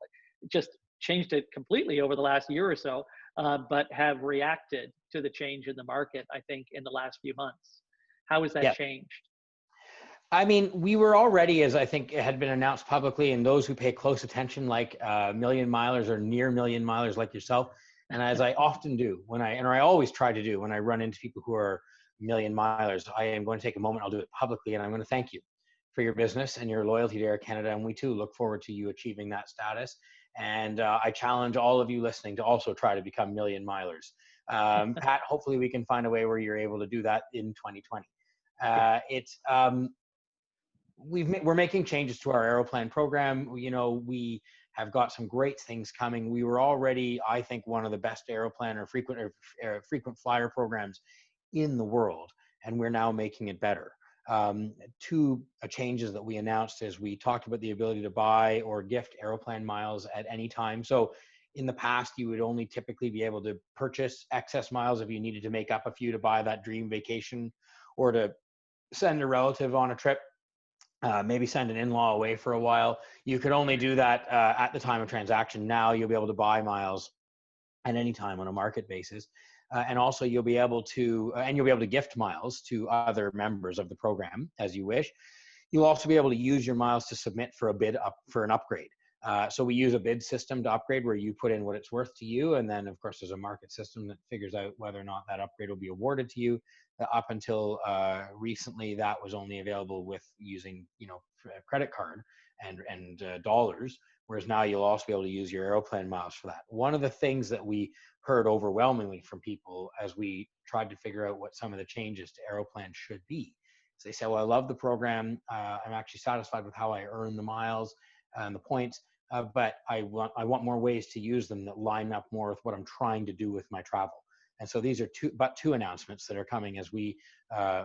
just changed it completely over the last year or so, but have reacted to the change in the market, I think, in the last few months. How has that changed? I mean, we were already, as I think it had been announced publicly, and those who pay close attention, like million milers or near million milers like yourself, and as I often do I always try to do when I run into people who are million milers, I am going to take a moment, I'll do it publicly, and I'm going to thank you for your business and your loyalty to Air Canada, and we too look forward to you achieving that status. And I challenge all of you listening to also try to become million milers. Pat, hopefully we can find a way where you're able to do that in 2020. We're making changes to our Aeroplan program. You know, we have got some great things coming. We were already, I think, one of the best Aeroplan or frequent flyer programs in the world, and we're now making it better. 2 changes that we announced is we talked about the ability to buy or gift Aeroplan miles at any time. So in the past, you would only typically be able to purchase excess miles if you needed to make up a few to buy that dream vacation or to send a relative on a trip, maybe send an in-law away for a while. You could only do that at the time of transaction. Now you'll be able to buy miles at any time on a market basis. And also you'll be able to gift miles to other members of the program as you wish. You'll also be able to use your miles to submit for a bid for an upgrade. So we use a bid system to upgrade where you put in what it's worth to you. And then of course there's a market system that figures out whether or not that upgrade will be awarded to you. Up until recently, that was only available with using, you know, a credit card and dollars. Whereas now you'll also be able to use your Aeroplan miles for that. One of the things that we heard overwhelmingly from people as we tried to figure out what some of the changes to Aeroplan should be, is they say, well, I love the program. I'm actually satisfied with how I earn the miles and the points, but I want more ways to use them that line up more with what I'm trying to do with my travel. And so these are two announcements that are coming as we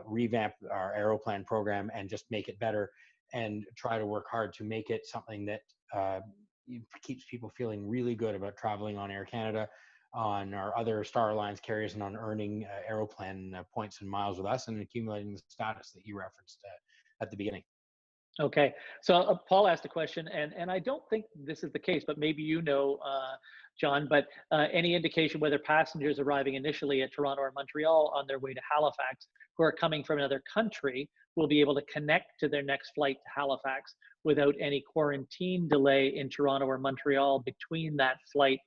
revamp our Aeroplan program and just make it better and try to work hard to make it something that keeps people feeling really good about traveling on Air Canada, on our other Star Alliance carriers, and on earning Aeroplan points and miles with us and accumulating the status that you referenced at the beginning. Okay, so Paul asked a question, and I don't think this is the case, but maybe you know, John, but any indication whether passengers arriving initially at Toronto or Montreal on their way to Halifax who are coming from another country will be able to connect to their next flight to Halifax without any quarantine delay in Toronto or Montreal between that flight,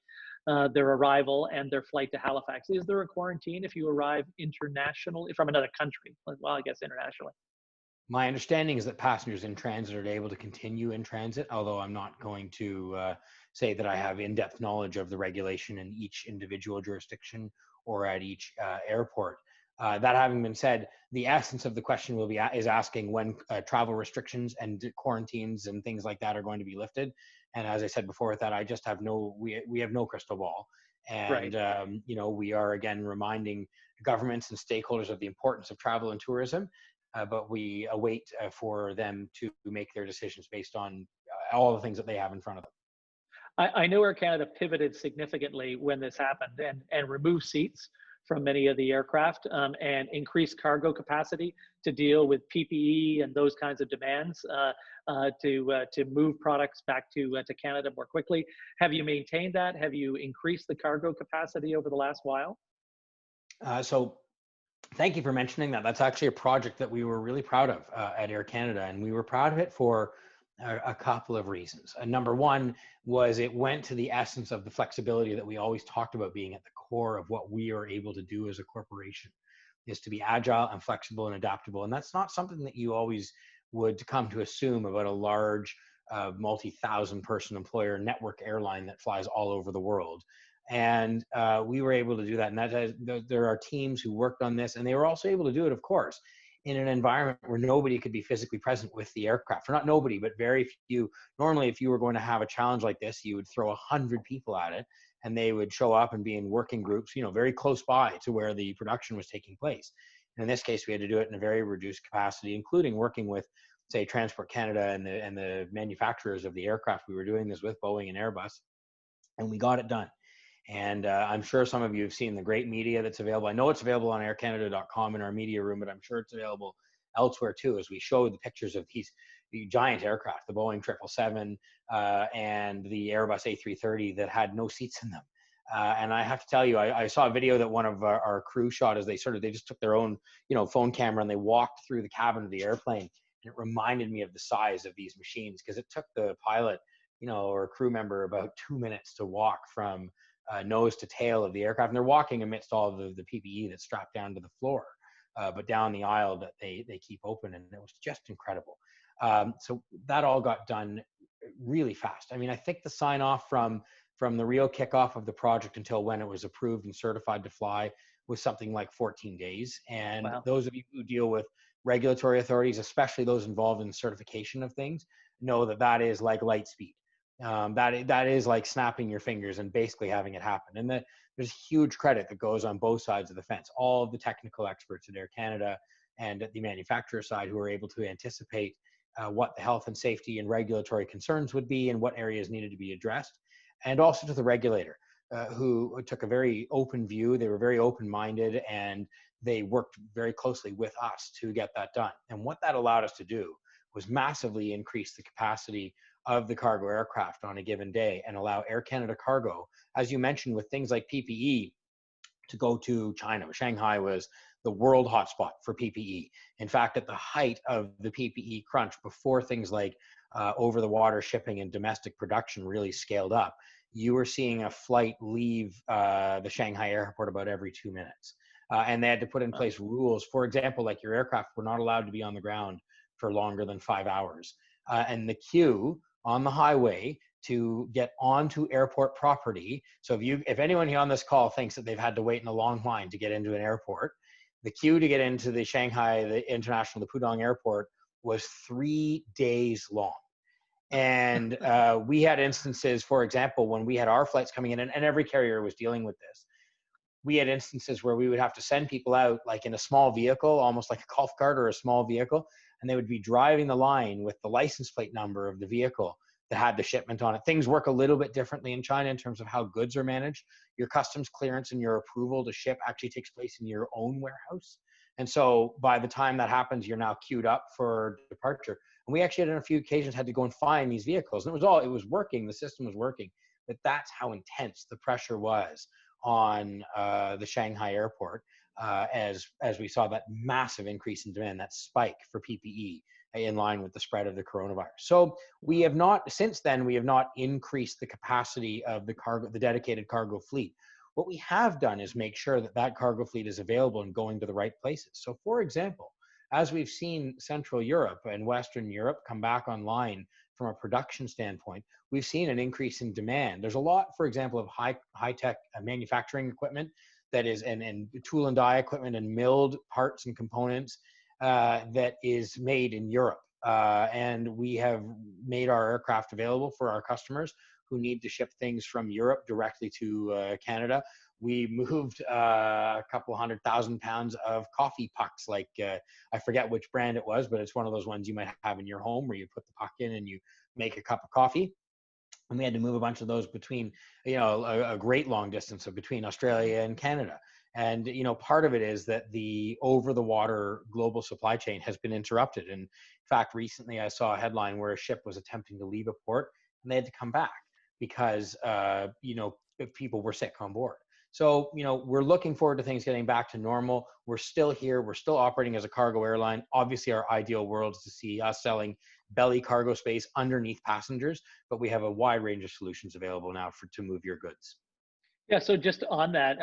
their arrival and their flight to Halifax? Is there a quarantine if you arrive internationally from another country? Well, I guess internationally. My understanding is that passengers in transit are able to continue in transit, although I'm not going to say that I have in-depth knowledge of the regulation in each individual jurisdiction or at each airport. That having been said, the essence of the question is asking when travel restrictions and quarantines and things like that are going to be lifted. And as I said before, with that, I just have we have no crystal ball. And Right. we are again reminding governments and stakeholders of the importance of travel and tourism. But we await for them to make their decisions based on all the things that they have in front of them. I know Air Canada pivoted significantly when this happened and removed seats from many of the aircraft and increased cargo capacity to deal with PPE and those kinds of demands to move products back to Canada more quickly. Have you maintained that? Have you increased the cargo capacity over the last while? So thank you for mentioning that. That's actually a project that we were really proud of at Air Canada, and we were proud of it for a couple of reasons. Number one was it went to the essence of the flexibility that we always talked about being at the core of what we are able to do as a corporation, is to be agile and flexible and adaptable. And that's not something that you always would come to assume about a large multi-thousand person employer network airline that flies all over the world. And we were able to do that. And there are teams who worked on this, and they were also able to do it, of course, in an environment where nobody could be physically present with the aircraft. Or not nobody, but very few. Normally, if you were going to have a challenge like this, you would throw 100 people at it, and they would show up and be in working groups, very close by to where the production was taking place. And in this case, we had to do it in a very reduced capacity, including working with, say, Transport Canada and the manufacturers of the aircraft. We were doing this with Boeing and Airbus, and we got it done. And I'm sure some of you have seen the great media that's available. I know it's available on aircanada.com in our media room, but I'm sure it's available elsewhere too, as we showed the pictures of the giant aircraft, the Boeing 777 and the Airbus A330 that had no seats in them. And I have to tell you, I saw a video that one of our crew shot as they just took their own, phone camera and they walked through the cabin of the airplane. And it reminded me of the size of these machines, because it took the pilot, or crew member about 2 minutes to walk from nose to tail of the aircraft. And they're walking amidst all of the PPE that's strapped down to the floor, but down the aisle that they keep open. And it was just incredible. So that all got done really fast. I mean, I think the sign off from the real kickoff of the project until when it was approved and certified to fly was something like 14 days. And Wow. those of you who deal with regulatory authorities, especially those involved in certification of things, know that is like light speed. That is like snapping your fingers and basically having it happen. And there's huge credit that goes on both sides of the fence. All of the technical experts at Air Canada and at the manufacturer side who are able to anticipate what the health and safety and regulatory concerns would be and what areas needed to be addressed. And also to the regulator who took a very open view. They were very open-minded, and they worked very closely with us to get that done. And what that allowed us to do was massively increase the capacity of the cargo aircraft on a given day and allow Air Canada Cargo, as you mentioned, with things like PPE, to go to China. Shanghai was the world hotspot for PPE. In fact, at the height of the PPE crunch, before things like over-the-water shipping and domestic production really scaled up, you were seeing a flight leave the Shanghai airport about every 2 minutes. And they had to put in place rules. For example, like your aircraft were not allowed to be on the ground for longer than 5 hours. And the queue on the highway to get onto airport property. So if anyone here on this call thinks that they've had to wait in a long line to get into an airport, the queue to get into the Shanghai, the Pudong airport was 3 days long. And we had instances, for example, when we had our flights coming in, and every carrier was dealing with this, we had instances where we would have to send people out like in a small vehicle, almost like a golf cart or a small vehicle, and they would be driving the line with the license plate number of the vehicle that had the shipment on it. Things work a little bit differently in China in terms of how goods are managed. Your customs clearance and your approval to ship actually takes place in your own warehouse. And so by the time that happens, you're now queued up for departure. And we actually, on a few occasions, had to go and find these vehicles. And it was working, the system was working. But that's how intense the pressure was on the Shanghai airport as we saw that massive increase in demand, that spike for PPE in line with the spread of the coronavirus. So we have not, since then, we have not increased the capacity of the dedicated cargo fleet. What we have done is make sure that that cargo fleet is available and going to the right places. So for example, as we've seen Central Europe and Western Europe come back online from a production standpoint, we've seen an increase in demand. There's a lot, for example, of high-tech manufacturing equipment that is, and tool and die equipment and milled parts and components that is made in Europe. And we have made our aircraft available for our customers who need to ship things from Europe directly to Canada. We moved a couple 100,000 pounds of coffee pucks, like I forget which brand it was, but it's one of those ones you might have in your home where you put the puck in and you make a cup of coffee. And we had to move a bunch of those between, a great long distance of between Australia and Canada. And, part of it is that the over-the-water global supply chain has been interrupted. And in fact, recently I saw a headline where a ship was attempting to leave a port and they had to come back because, people were sick on board. So, we're looking forward to things getting back to normal. We're still here. We're still operating as a cargo airline. Obviously, our ideal world is to see us selling belly cargo space underneath passengers, but we have a wide range of solutions available now to move your goods. Yeah, so just on that,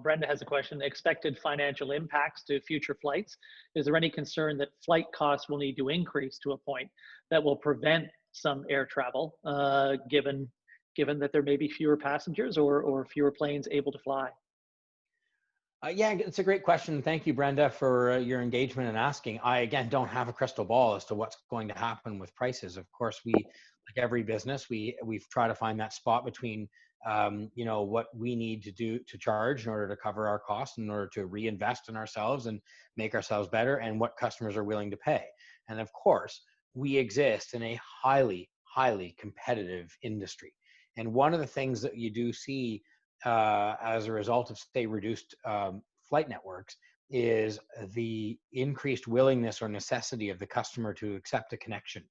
Brenda has a question, expected financial impacts to future flights. Is there any concern that flight costs will need to increase to a point that will prevent some air travel, given that there may be fewer passengers or fewer planes able to fly? Yeah, it's a great question. Thank you, Brenda, for your engagement and asking. I, again, don't have a crystal ball as to what's going to happen with prices. Of course, like every business, we've tried to find that spot between, what we need to do to charge in order to cover our costs, in order to reinvest in ourselves and make ourselves better, and what customers are willing to pay. And of course, we exist in a highly, highly competitive industry. And one of the things that you do see as a result of, say, reduced flight networks is the increased willingness or necessity of the customer to accept a connection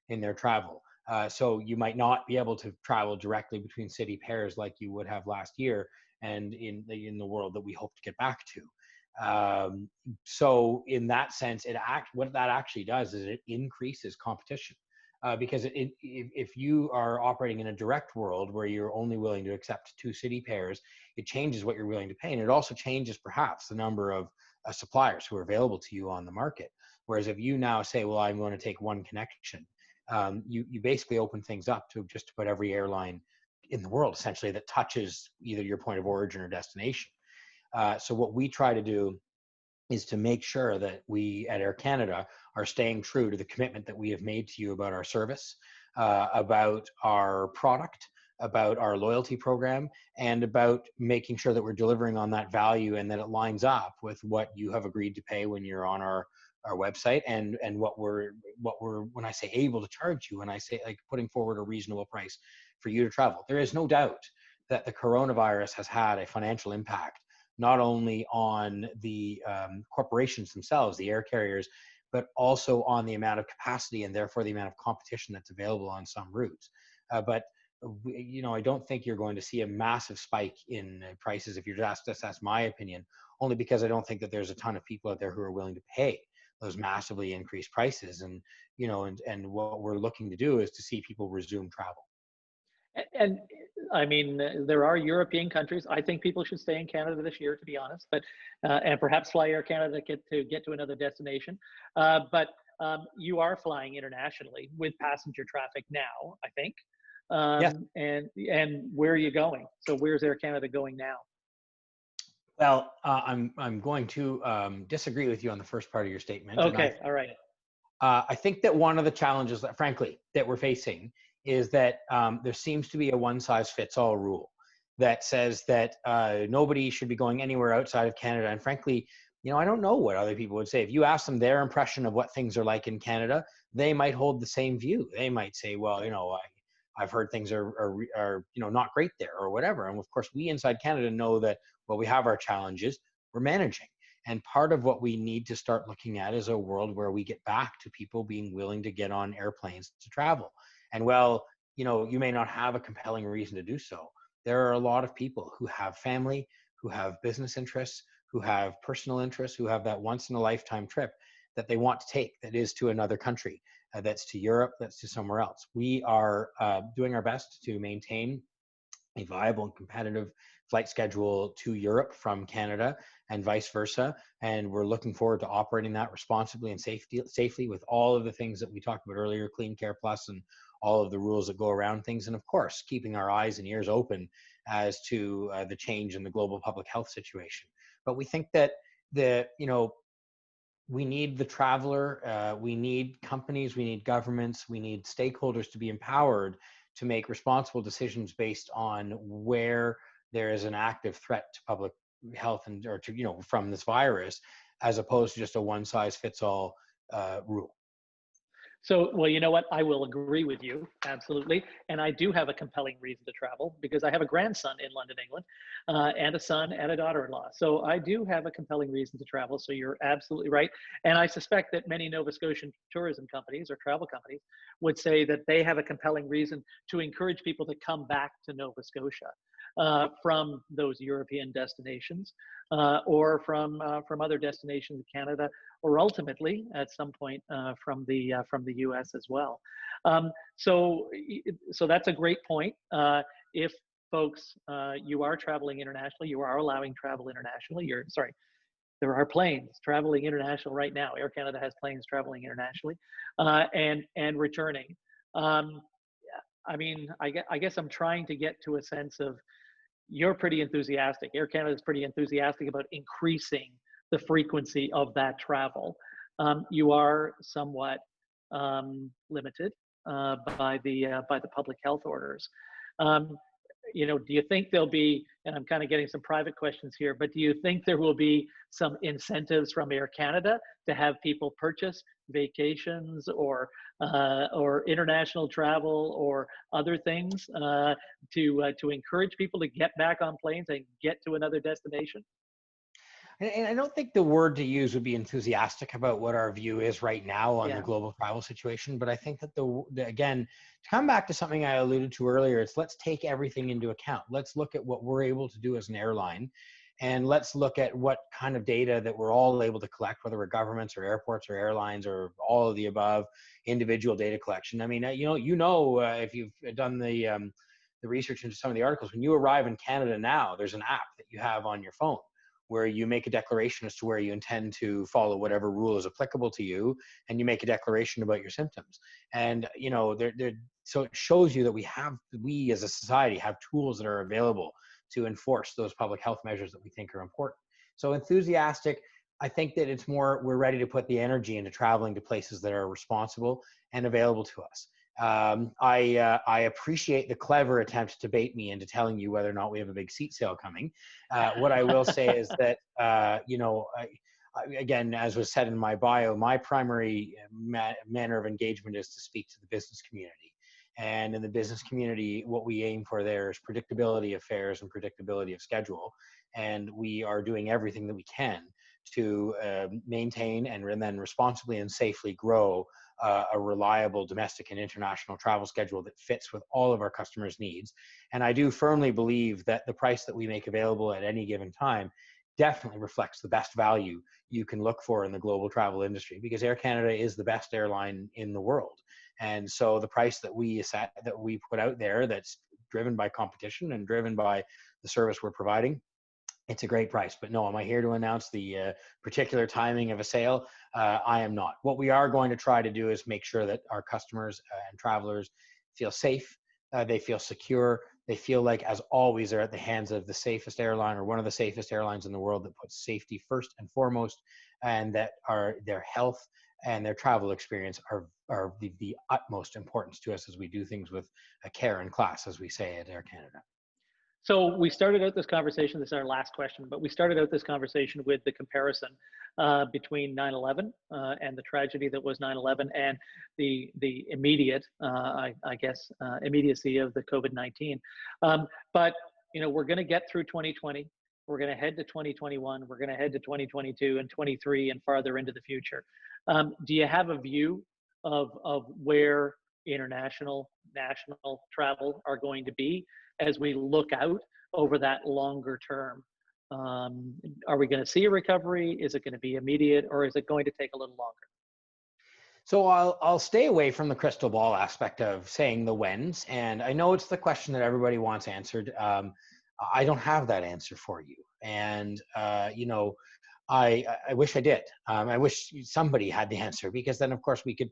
in their travel. So you might not be able to travel directly between city pairs like you would have last year and in the world that we hope to get back to. So in that sense, what that actually does is it increases competition. Because if you are operating in a direct world where you're only willing to accept 2 city pairs, it changes what you're willing to pay. And it also changes perhaps the number of suppliers who are available to you on the market. Whereas if you now say, well, I'm going to take 1 connection, you basically open things up to just about every airline in the world, essentially, that touches either your point of origin or destination. So what we try to do is to make sure that we at Air Canada are staying true to the commitment that we have made to you about our service, about our product, about our loyalty program, and about making sure that we're delivering on that value and that it lines up with what you have agreed to pay when you're on our website, and what we're when I say able to charge you, when I say like putting forward a reasonable price for you to travel. There is no doubt that the coronavirus has had a financial impact, not only on the corporations themselves, the air carriers, but also on the amount of capacity and therefore the amount of competition that's available on some routes. But I don't think you're going to see a massive spike in prices if you're just that's my opinion, only because I don't think that there's a ton of people out there who are willing to pay those massively increased prices. And what we're looking to do is to see people resume travel. And I mean, there are European countries. I think people should stay in Canada this year, to be honest, but and perhaps fly Air Canada to get to another destination. But you are flying internationally with passenger traffic now, I think. Yes. And where are you going? So where's Air Canada going now? Well, I'm going to disagree with you on the first part of your statement. Okay, all right. I think that one of the challenges that, frankly, that we're facing is that there seems to be a one-size-fits-all rule that says that nobody should be going anywhere outside of Canada. And frankly, I don't know what other people would say. If you ask them their impression of what things are like in Canada, they might hold the same view. They might say, well, I've heard things are not great there or whatever. And of course, we inside Canada know that, well, we have our challenges, we're managing. And part of what we need to start looking at is a world where we get back to people being willing to get on airplanes to travel. And well, you may not have a compelling reason to do so. There are a lot of people who have family, who have business interests, who have personal interests, who have that once in a lifetime trip that they want to take, that is to another country, that's to Europe, that's to somewhere else. We are doing our best to maintain a viable and competitive flight schedule to Europe from Canada and vice versa. And we're looking forward to operating that responsibly and safely with all of the things that we talked about earlier, CleanCare Plus and all of the rules that go around things. And of course, keeping our eyes and ears open as to the change in the global public health situation. But we think that we need the traveler, we need companies, we need governments, we need stakeholders to be empowered to make responsible decisions based on where there is an active threat to public health from this virus, as opposed to just a one size fits all rule. So, well, you know what? I will agree with you, absolutely. And I do have a compelling reason to travel because I have a grandson in London, England, and a son and a daughter-in-law. So I do have a compelling reason to travel. So you're absolutely right. And I suspect that many Nova Scotian tourism companies or travel companies would say that they have a compelling reason to encourage people to come back to Nova Scotia from those European destinations or from other destinations in Canada, or ultimately at some point from the U.S. as well. So that's a great point. If folks, you are traveling internationally, you are allowing travel internationally. There are planes traveling international right now. Air Canada has planes traveling internationally and returning. I mean, I guess I'm trying to get to a sense of, you're pretty enthusiastic. Air Canada is pretty enthusiastic about increasing the frequency of that travel. You are somewhat limited by the public health orders. Do you think there'll be, and I'm kind of getting some private questions here, but do you think there will be some incentives from Air Canada to have people purchase vacations or international travel or other things to encourage people to get back on planes and get to another destination? And I don't think the word to use would be enthusiastic about what our view is right now on the global travel situation. But I think that again, to come back to something I alluded to earlier, it's let's take everything into account. Let's look at what we're able to do as an airline. And let's look at what kind of data that we're all able to collect, whether we're governments or airports or airlines or all of the above, individual data collection. I mean, if you've done the research into some of the articles, when you arrive in Canada now, there's an app that you have on your phone where you make a declaration as to where you intend to follow whatever rule is applicable to you, and you make a declaration about your symptoms. And so it shows you that we as a society have tools that are available to enforce those public health measures that we think are important. So enthusiastic, I think that it's more, we're ready to put the energy into traveling to places that are responsible and available to us. I appreciate the clever attempt to bait me into telling you whether or not we have a big seat sale coming. What I will say is that, again, as was said in my bio, my primary manner of engagement is to speak to the business community. And in the business community, what we aim for there is predictability of fares and predictability of schedule. And we are doing everything that we can to maintain and then responsibly and safely grow a reliable domestic and international travel schedule that fits with all of our customers' needs. And I do firmly believe that the price that we make available at any given time definitely reflects the best value you can look for in the global travel industry, because Air Canada is the best airline in the world. And so the price that we put out there, that's driven by competition and driven by the service we're providing, it's a great price. But no, am I here to announce the particular timing of a sale? I am not. What we are going to try to do is make sure that our customers and travelers feel safe, they feel secure, they feel like, as always, they're at the hands of the safest airline or one of the safest airlines in the world that puts safety first and foremost, and that their health and their travel experience are the utmost importance to us as we do things with care and class, as we say at Air Canada. So we started out this conversation, this is our last question, but we started out this conversation with the comparison between 9/11 and the tragedy that was 9/11 and the immediate, I guess, immediacy of the COVID-19. But, you know, we're going to get through 2020. We're going to head to 2021. We're going to head to 2022 and 23 and farther into the future. Do you have a view of where international, national travel are going to be as we look out over that longer term? Are we going to see a recovery? Is it going to be immediate, or is it going to take a little longer? So I'll stay away from the crystal ball aspect of saying the whens, and I know it's the question that everybody wants answered. I don't have that answer for you, and you know, I wish I did. I wish somebody had the answer, because then of course we could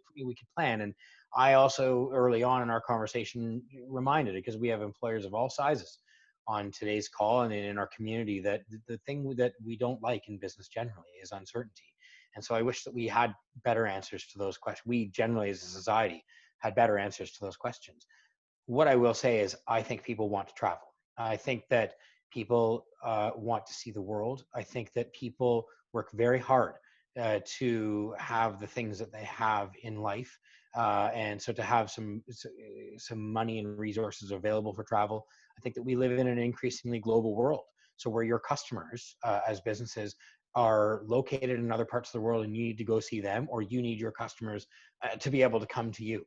plan. And I also early on in our conversation reminded, because we have employers of all sizes on today's call and in our community, that the thing that we don't like in business generally is uncertainty. And so I wish that we had better answers to those questions. We generally as a society had better answers to those questions. What I will say is I think people want to travel. I think that people want to see the world. I think that people work very hard to have the things that they have in life. And so to have some money and resources available for travel. I think that we live in an increasingly global world. So where your customers as businesses are located in other parts of the world and you need to go see them, or you need your customers to be able to come to you.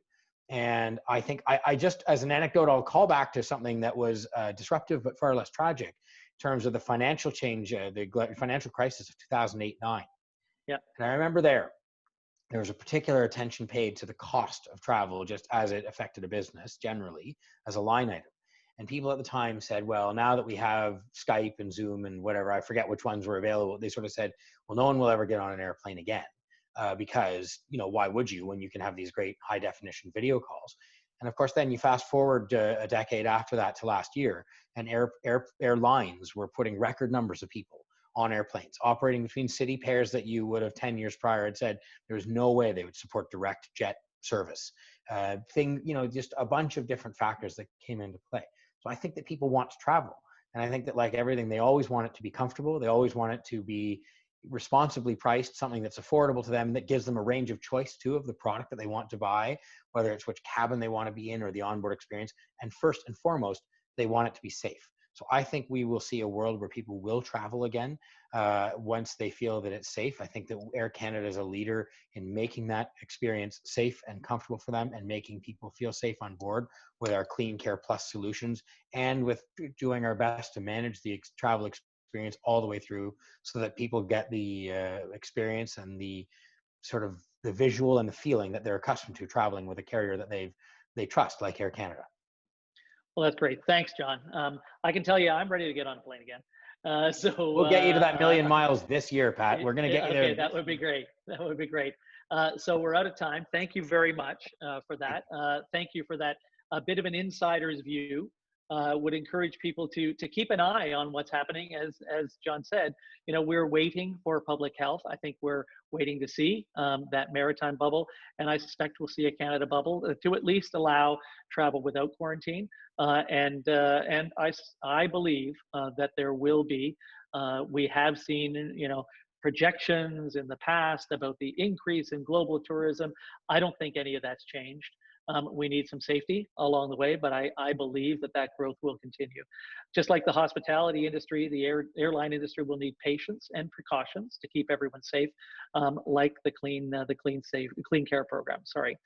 And I think I just, as an anecdote, I'll call back to something that was disruptive but far less tragic in terms of the financial change, the financial crisis of 2008-9. Yeah. And I remember there was a particular attention paid to the cost of travel just as it affected a business generally as a line item. And people at the time said, well, now that we have Skype and Zoom and whatever, I forget which ones were available, they sort of said, well, no one will ever get on an airplane again. Because, you know, why would you when you can have these great high definition video calls? And of course, then you fast forward a decade after that to last year, and airlines were putting record numbers of people on airplanes, operating between city pairs that you would have 10 years prior had said there's no way they would support direct jet service. You know, just a bunch of different factors that came into play. So I think that people want to travel. And I think that, like everything, they always want it to be comfortable. They always want it to be responsibly priced, something that's affordable to them, that gives them a range of choice too of the product that they want to buy, whether it's which cabin they want to be in or the onboard experience. And first and foremost, they want it to be safe. So I think we will see a world where people will travel again once they feel that it's safe. I think that Air Canada is a leader in making that experience safe and comfortable for them, and making people feel safe on board with our CleanCare Plus solutions, and with doing our best to manage the travel experience all the way through, so that people get the experience and the sort of the visual and the feeling that they're accustomed to traveling with a carrier that they trust, like Air Canada. Well, that's great. Thanks, John. I can tell you, I'm ready to get on a plane again. So we'll get you to that million miles this year, Pat. We're going to get you there. Okay, that would be great. That would be great. So we're out of time. Thank you very much for that. Thank you for that. A bit of an insider's view. Would encourage people to keep an eye on what's happening. As John said, you know, we're waiting for public health. I think we're waiting to see that maritime bubble, and I suspect we'll see a Canada bubble to at least allow travel without quarantine. And I believe that there will be. We have seen, you know, projections in the past about the increase in global tourism. I don't think any of that's changed. We need some safety along the way, but I believe that growth will continue. Just like the hospitality industry, the airline industry will need patience and precautions to keep everyone safe, like the CleanCare program. Sorry.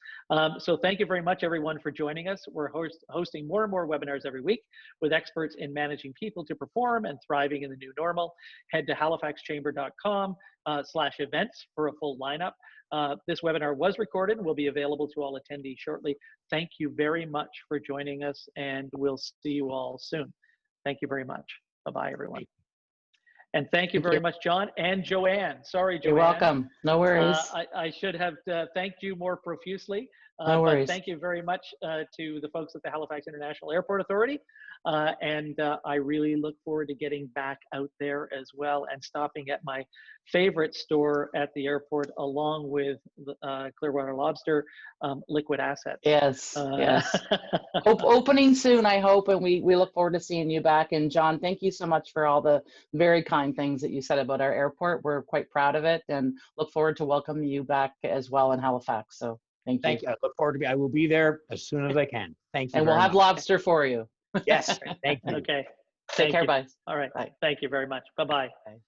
So thank you very much, everyone, for joining us. We're hosting more and more webinars every week with experts in managing people to perform and thriving in the new normal. Head to halifaxchamber.com/events for a full lineup. This webinar was recorded and will be available to all attendees shortly. Thank you very much for joining us, and we'll see you all soon. Thank you very much. Bye-bye, everyone. And thank you very much, John and Joanne. Sorry, Joanne. You're welcome. No worries. I should have thanked you more profusely. No worries. But thank you very much to the folks at the Halifax International Airport Authority. And I really look forward to getting back out there as well and stopping at my favorite store at the airport, along with Clearwater Lobster liquid assets. Yes, yes. Opening soon, I hope, and we look forward to seeing you back. And John, thank you so much for all the very kind things that you said about our airport. We're quite proud of it and look forward to welcoming you back as well in Halifax. So thank you. Thank you. I look forward to I will be there as soon as I can. Thank you. And we'll have lobster for you. Yes. Thank you. Okay. Take care. Bye. All right. Bye. Thank you very much. Bye-bye. Bye.